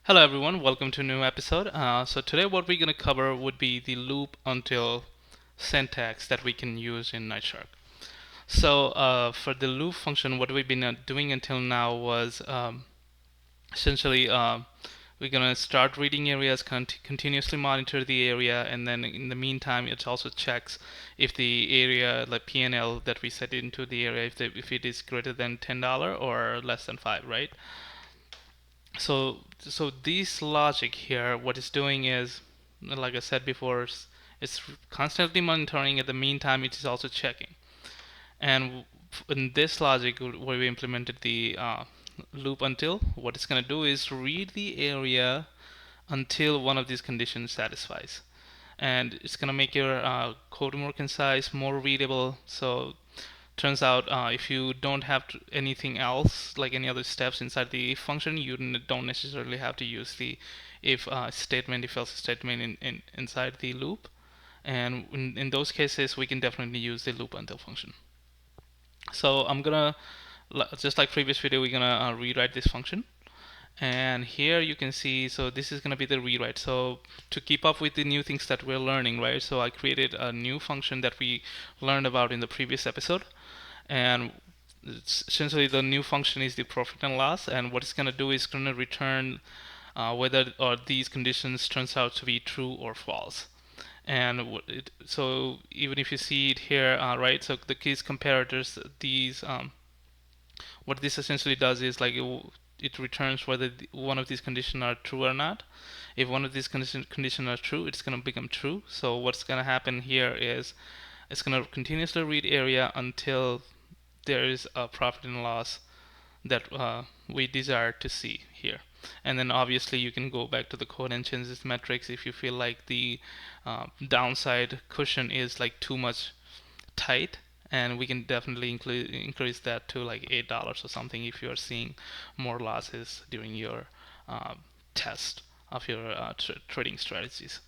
Hello everyone, welcome to a new episode. So today what we're going to cover would be the loop until syntax that we can use in Nightshark. So for the loop function, what we've been doing until now was essentially we're going to start reading areas, continuously monitor the area, and then in the meantime it also checks if the area, like PNL that we set into the area, if it is greater than $10 or less than 5, right? So this logic here, what it's doing is, like I said before, it's constantly monitoring. At the meantime, it is also checking. And in this logic, where we implemented the loop until, what it's going to do is read the area until one of these conditions satisfies, and it's going to make your code more concise, more readable. So turns out if you don't have anything else, like any other steps inside the if function, you don't necessarily have to use the if statement, if else statement inside the loop. And in those cases, we can definitely use the loop until function. So I'm gonna, just like previous video, we're gonna rewrite this function. And here you can see, so this is going to be the rewrite. So to keep up with the new things that we're learning, right? So I created a new function that we learned about in the previous episode. And essentially the new function is the profit and loss. And what it's going to do is going to return whether or these conditions turns out to be true or false. And so even if you see it here, right? So the keys comparators, these what this essentially does is like it returns whether one of these conditions are true or not. If one of these conditions are true, it's going to become true. So what's going to happen here is it's going to continuously read area until there is a profit and loss that we desire to see here. And then obviously you can go back to the code and change this metrics if you feel like the downside cushion is like too much tight, and we can definitely increase that to like $8 or something if you're seeing more losses during your test of your trading strategies.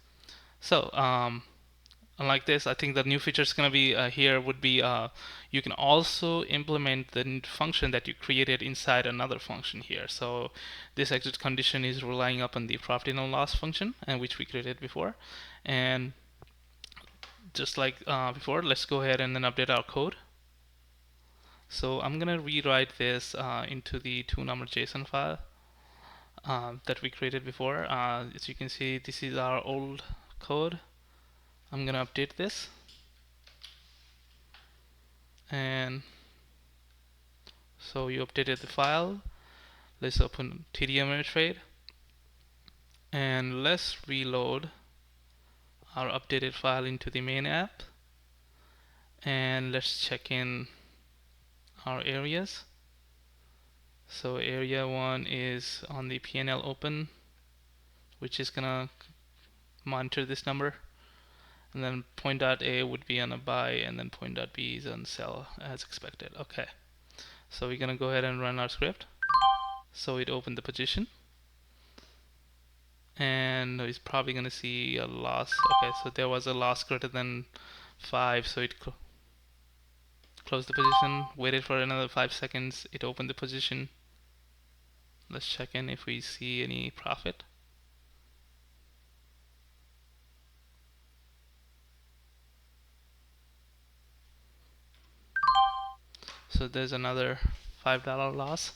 So unlike this, I think the new feature is going to be here would be you can also implement the function that you created inside another function here. So this exit condition is relying upon the profit and loss function, and which we created before. And just like before, let's go ahead and then update our code. So I'm gonna rewrite this into the toNumber.json file that we created before. As you can see, this is our old code. I'm gonna update this, and so you updated the file. Let's open TD Ameritrade, and let's reload our updated file into the main app, and let's check in our areas. So area 1 is on the PNL open, which is gonna monitor this number, and then point.a would be on a buy, and then point.b is on sell as expected. Okay, so we're gonna go ahead and run our script. So it opened the position, and it's probably gonna see a loss. Okay, so there was a loss greater than 5, so it closed the position, waited for another 5 seconds, it opened the position. Let's check in if we see any profit. So there's another $5 loss.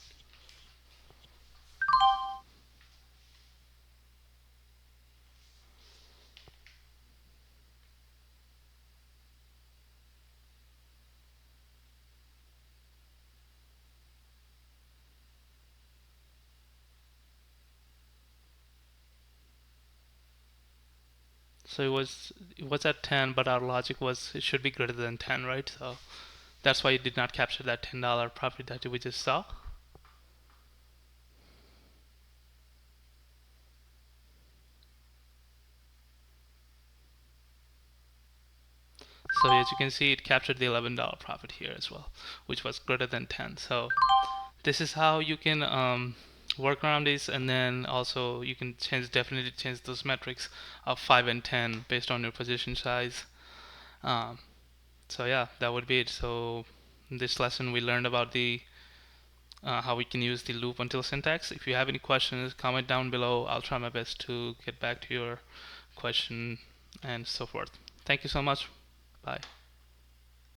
So it was at 10, but our logic was it should be greater than 10, right? So that's why it did not capture that $10 profit that we just saw. So as you can see, it captured the $11 profit here as well, which was greater than 10. So this is how you can work around this, and then also you can definitely change those metrics of 5 and 10 based on your position size. Um, so yeah, that would be it. So in this lesson we learned about the how we can use the loop until syntax. If you have any questions, comment down below. I'll try my best to get back to your question and so forth. Thank you so much. Bye.